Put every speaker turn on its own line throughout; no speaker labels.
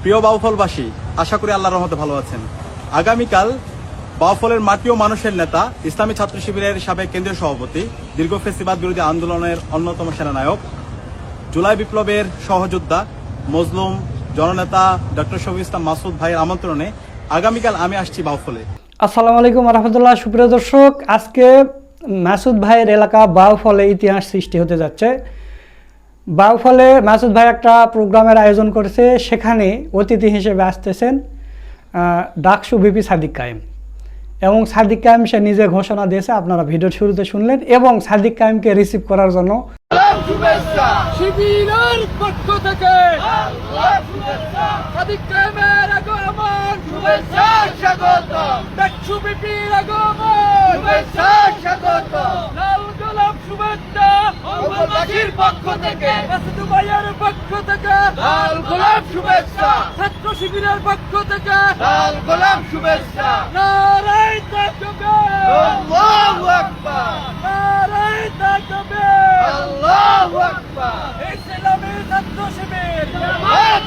প্রিয় বাউফলবাসী, আশা করি আল্লাহর রহমতে ভালো আছেন। আগামীকাল বাউফলের মাটি ও মানুষের নেতা, ইসলামী ছাত্র শিবিরের সাবেক কেন্দ্রীয় সভাপতি, দীর্ঘ ফেসিবাদ বিরোধী আন্দোলনের অন্যতম সেনানায়ক, জুলাই বিপ্লবের সহযোদ্ধা, মজলুম জননেতা ডক্টর শফিকুল ইসলাম মাসুদ ভাইয়ের আমন্ত্রণে আগামীকাল আমি আসছি বাউফলে।
আসসালামু আলাইকুম রহমতুল্লাহ। সুপ্রিয় দর্শক, আজকে মাসুদ ভাইয়ের এলাকা বাউফলে ইতিহাস সৃষ্টি হতে যাচ্ছে। বাউফলে মাসুদ ভাই একটা প্রোগ্রামের আয়োজন করেছে, সেখানে অতিথি হিসেবে আসতেছেন ডাকসু ভিপি সাদিক কায়েম। এবং সাদিক কায়েম সে নিজে ঘোষণা দিয়েছে, আপনারা ভিডিওর শুরুতে শুনলেন। এবং সাদিক কায়েমকে রিসিভ করার জন্য
শিবিরের পক্ষ থেকে সাদিক কায়েমের আগমন, শুভেচ্ছা স্বাগতম। ডাকসু ভিপির আগমন, শুভেচ্ছা স্বাগতম। লাল গোলাপ শুভেচ্ছা বাউফলবাসীর পক্ষ থেকে, মাসুদ ভাইয়ের পক্ষ থেকে লাল গোলাপ শুভেচ্ছা, ছাত্র শিবিরের পক্ষ থেকে লাল গোলাপ শুভেচ্ছা। নারায়ে তাকবীর, আল্লাহু আকবার। নারায়ে তাকবীর, আল্লাহু আকবার। ইসলামী ছাত্র শিবির জিন্দাবাদ,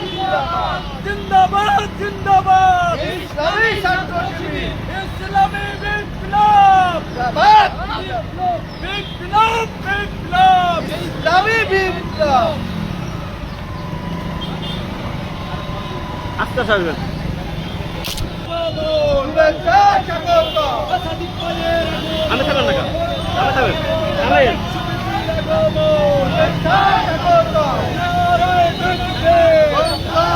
জিন্দাবাদ, জিন্দাবাদ। ইসলামী ছাত্র শিবির, ইসলামী বিপ্লব জিন্দাবাদ, বিপ্লব, বিপ্লব, ইসলামী বিপ্লব।
আস্তে আসবেন।
শুভেচ্ছা স্বাগতম। সাদিক ভাইয়ের
আমি থাকবেন না, আমি থাকবেন।
শুভেচ্ছা স্বাগতম। নারায়ে তাকবীর,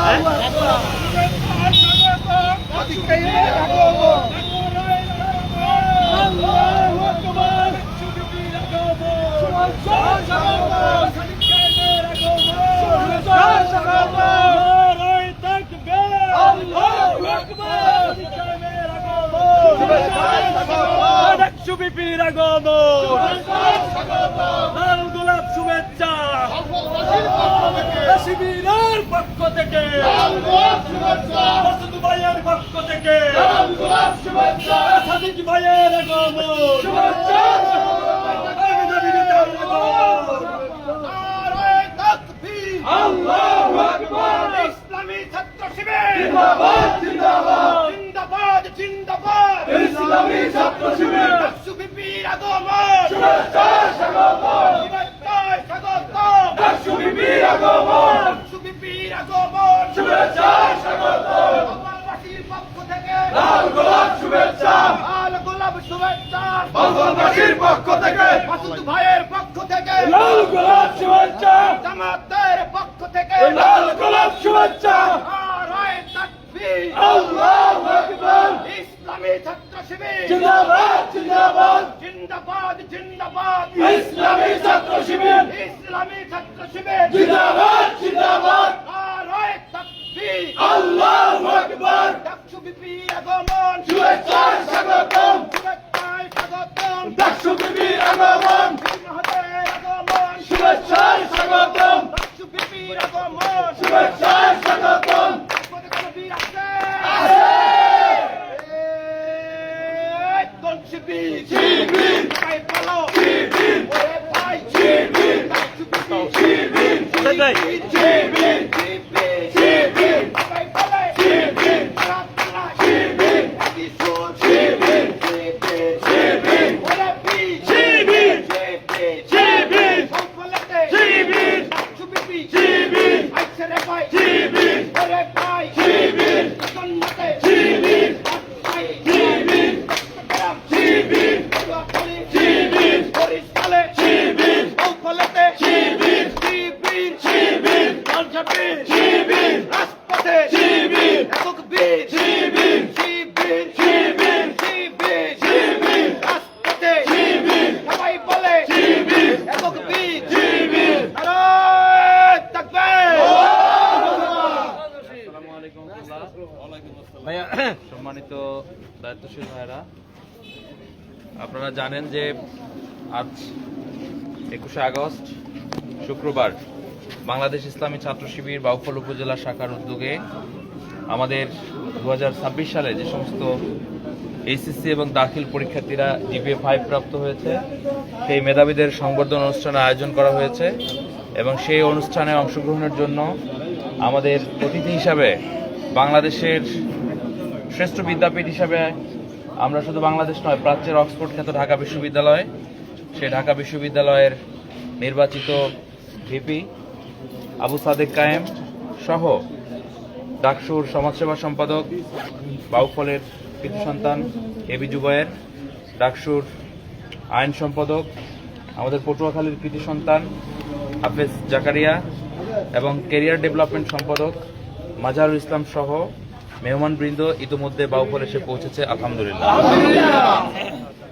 আল্লাহু আকবার। সাদিক ভাইয়ের আগমন, আল্লাহু আকবার। শুভেচ্ছা স্বাগতম। সাদিক ভাইয়ের আগমন, শুভেচ্ছা স্বাগতম। নারায়ে তাকবীর, আল্লাহু আকবার। সাদিক ভাইয়ের আগমন, শুভেচ্ছা স্বাগতম। ডাকসু ভিপির আগমন, শুভেচ্ছা স্বাগতম। লাল গোলাপ শুভেচ্ছা শিবিরের পক্ষ থেকে, লাল গোলাপ শুভেচ্ছা মাসুদ ভাইয়ের পক্ষ থেকে, লাল গোলাপ শুভেচ্ছা। সাদিক ভাইয়ের আগমন, শুভেচ্ছা আল্লাহু আকবার। ইসলামী ছাত্র শিবির জিন্দাবাদ, জিন্দাবাদ, জিন্দাবাদ, জিন্দাবাদ। ইসলামী ছাত্র শিবির, ডাকসু ভিপির আগমন, শুভেচ্ছা স্বাগতম, শুভেচ্ছা স্বাগতম। ডাকসু ভিপির আগমন, ডাকসু ভিপির আগমন, শুভেচ্ছা স্বাগতম। বাউফলবাসীর পক্ষ থেকে লাল গোলাপ শুভেচ্ছা, লাল গোলাপ শুভেচ্ছা। বাউফলবাসীর পক্ষ থেকে, মাসুদ ভাইয়ের পক্ষ থেকে লাল গোলাপ শুভেচ্ছা, জামাতের পক্ষ থেকে লাল গোলাপ শুভেচ্ছা। নারায়ে তাকবীর, আল্লাহু আকবার। ইসলামী ছাত্র শিবির জিন্দাবাদ, জিন্দাবাদ, জিন্দাবাদ, জিন্দাবাদ। ইসলামী ছাত্র শিবির, ইসলামী ছাত্র শিবির জিন্দাবাদ, জিন্দাবাদ। নারায়ে তাকবীর, আল্লাহু আকবার। ডাকসু ভিপির আগমন, শুভেচ্ছা স্বাগতম, শুভেচ্ছা স্বাগতম। ডাকসু ভিপির আগমন, বিনহদের আগমন, শুভেচ্ছা স্বাগতম। ডাকসু ভিপির আগমন, শুভেচ্ছা স্বাগতম। কোন বীর আছে? কোন শিবির? শিবির। ভাই বলো শিবির। ওরে ভাই শিবির। ডাকসু ভিপি শিবির। শিবির, শিবির, শিবির। ভাই বলে শিবির। তারা শিবির। আদি সুর শিবির, শিবির, শিবির। ওরে বি শিবির, শিবির, শিবির। বাউফলতে শিবির, ডাকসু ভিপি শিবির। আইছে রে ভাই শিবির। ওরে ভাই শিবির। জন্নতে শিবির, ভাই শিবির। চট্টগ্রাম শিবির, নোয়াখালী শিবির, বরিশালে শিবির, বাউফলতে শিবির, শিবির, শিবির। লালঝাঁপি শিবির, রাজপথে শিবির, একক বীর শিবির, শিবির, শিবির, শিবির, শিবির। রাজপথে শিবির, সবাই বলে শিবির, একক বীর শিবির। নারায়ে তাকবীর।
ভাইয়া, সম্মানিত দায়িত্বশীল ভাইরা, আপনারা জানেন যে আজ 21শে আগস্ট শুক্রবার বাংলাদেশ ইসলামী ছাত্র শিবির বাউফল উপজেলা শাখার উদ্যোগে আমাদের 2026 সালে যে সমস্ত এইচএসসি এবং দাখিল পরীক্ষার্থীরা জিপিএ 5 প্রাপ্ত হয়েছে, সেই মেধাবীদের সংবর্ধনা অনুষ্ঠানের আয়োজন করা হয়েছে। এবং সেই অনুষ্ঠানে অংশগ্রহণের জন্য আমাদের অতিথি হিসাবে বাংলাদেশের শ্রেষ্ঠ বিদ্যাপীঠ হিসাবে আমরা শুধু বাংলাদেশ নয়, প্রাচ্যের অক্সফোর্ড খ্যাত ঢাকা বিশ্ববিদ্যালয়, সেই ঢাকা বিশ্ববিদ্যালয়ের নির্বাচিত ভিপি আবু সাদেক কায়েম সহ ডাকসুর সমাজসেবা সম্পাদক বাউফলের কৃতি সন্তান এবি জুবায়ের, ডাকসুর আইন সম্পাদক আমাদের পটুয়াখালীর কৃতি সন্তান হাফেজ জাকারিয়া এবং ক্যারিয়ার ডেভেলপমেন্ট সম্পাদক মাজারুল ইসলাম সহ মেহমানবৃন্দ ইতিমধ্যে বাউফল এসে পৌঁছেছে, আলহামদুলিল্লাহ।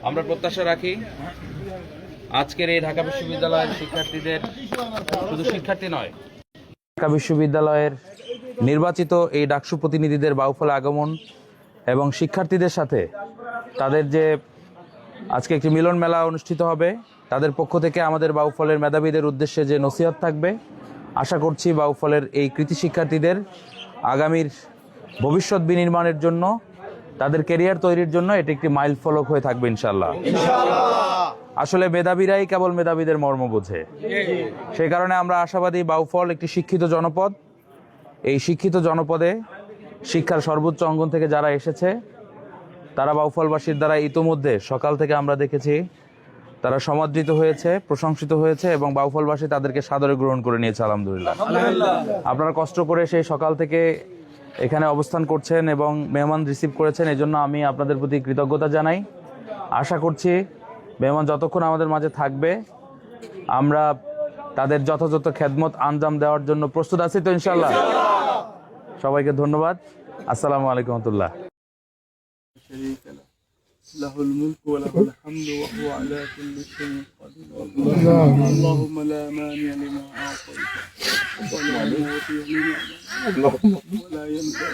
আমরা প্রত্যাশা রাখি আজকের এই ঢাকা বিশ্ববিদ্যালয়ের শিক্ষার্থীদের, শুধু শিক্ষার্থী নয়, ঢাকা বিশ্ববিদ্যালয়ের নির্বাচিত এই ডাকসু প্রতিনিধিদের বাউফলে আগমন এবং শিক্ষার্থীদের সাথে তাদের যে আজকে একটি মিলন মেলা অনুষ্ঠিত হবে, তাদের পক্ষ থেকে আমাদের বাউফলের মেধাবীদের উদ্দেশ্যে যে নসিহত থাকবে, আশা করছি বাউফলের এই কৃতি শিক্ষার্থীদের আগামীর ভবিষ্যৎ বিনির্মাণের জন্য, তাদের ক্যারিয়ার তৈরির জন্য এটি একটি মাইল ফলক হয়ে থাকবে ইনশাআল্লাহ। আসলে মেধাবীরাই কেবল মেধাবীদের মর্ম বোঝে, সেই কারণে আমরা আশাবাদী বাউফল একটি শিক্ষিত জনপদ। এই শিক্ষিত জনপদে শিক্ষার সর্বোচ্চ অঙ্গন থেকে যারা এসেছে তারা বাউফলবাসীর দ্বারা ইতোমধ্যে সকাল থেকে আমরা দেখেছি তারা সমাদৃত হয়েছে, প্রশংসিত হয়েছে এবং বাউফলবাসী তাদেরকে সাদরে গ্রহণ করে নিয়েছে, আলহামদুলিল্লাহ। আপনারা কষ্ট করে সেই সকাল থেকে এখানে অবস্থান করছেন এবং মেহমান রিসিভ করেছেন, এজন্য আমি আপনাদের প্রতি কৃতজ্ঞতা জানাই। আশা করছি মেহমান যতক্ষণ আমাদের মাঝে থাকবে আমরা তাদের যথাযথ খেদমত আঞ্জাম দেওয়ার জন্য প্রস্তুত আছি তো ইনশাআল্লাহ। সবাইকে ধন্যবাদ। আসসালামু আলাইকুম রহমতুল্লাহ।
له الملك وله الحمد وهو على كل شيء قدير. اللهم لا مانع لما أعطيت ولا معطي لما ولا ينفع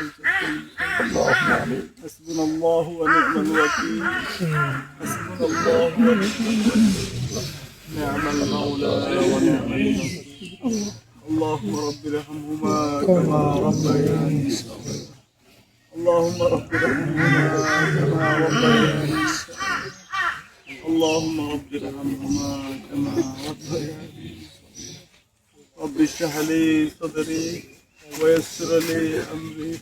حسبنا الله ونعم الوكيل. حسبنا الله ونعم الوكيل. نعم المولى ونعم النصير. اللهم رب ارحمهما كما ربياني صغيرا. اللهم رب ارحمهما كما ربياني صغيرا. اللهم رب ارحمهما كما ربياني صغيرا. رب اشرح لي صدري ويسر لي امري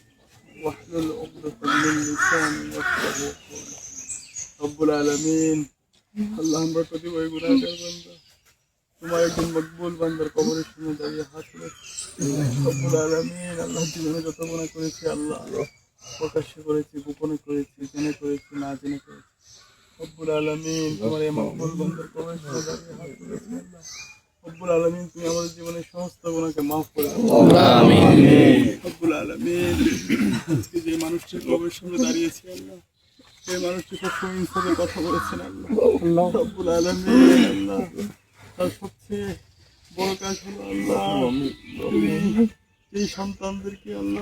واحلل عقدة من لساني يفقهوا قولي. رب العالمين اللهم ربي ويغناك بندا তোমার একজন মকবুল বান্দার কবরের সামনে দাঁড়িয়ে হাত তুলেছি। রব্বুল আলামিন আল্লাহ জীবনে যত গুনাহ করেছি আল্লাহ প্রকাশ্যে করেছি, গোপনে করেছি, জেনে করেছি, না জেনে করেছি। রব্বুল আলামিন তোমার এই মকবুল বান্দার কবরের সামনে দাঁড়িয়ে হাত তুলেছি আল্লাহ। রব্বুল আলামিন তুমি আমাদের জীবনের সমস্ত গুনাহকে মাফ করে দাও। আমিন। রব্বুল আলামিন আজকে যে মানুষটি কবরের সামনে দাঁড়িয়েছে আল্লাহ, সেই মানুষটি খুব সুইনভাবে কথা বলেছেন আল্লাহ। রব্বুল আলামিন আল্লাহ তার সবচেয়ে বড় কাজ হলো আল্লাহ এই সন্তানদেরকে আল্লাহ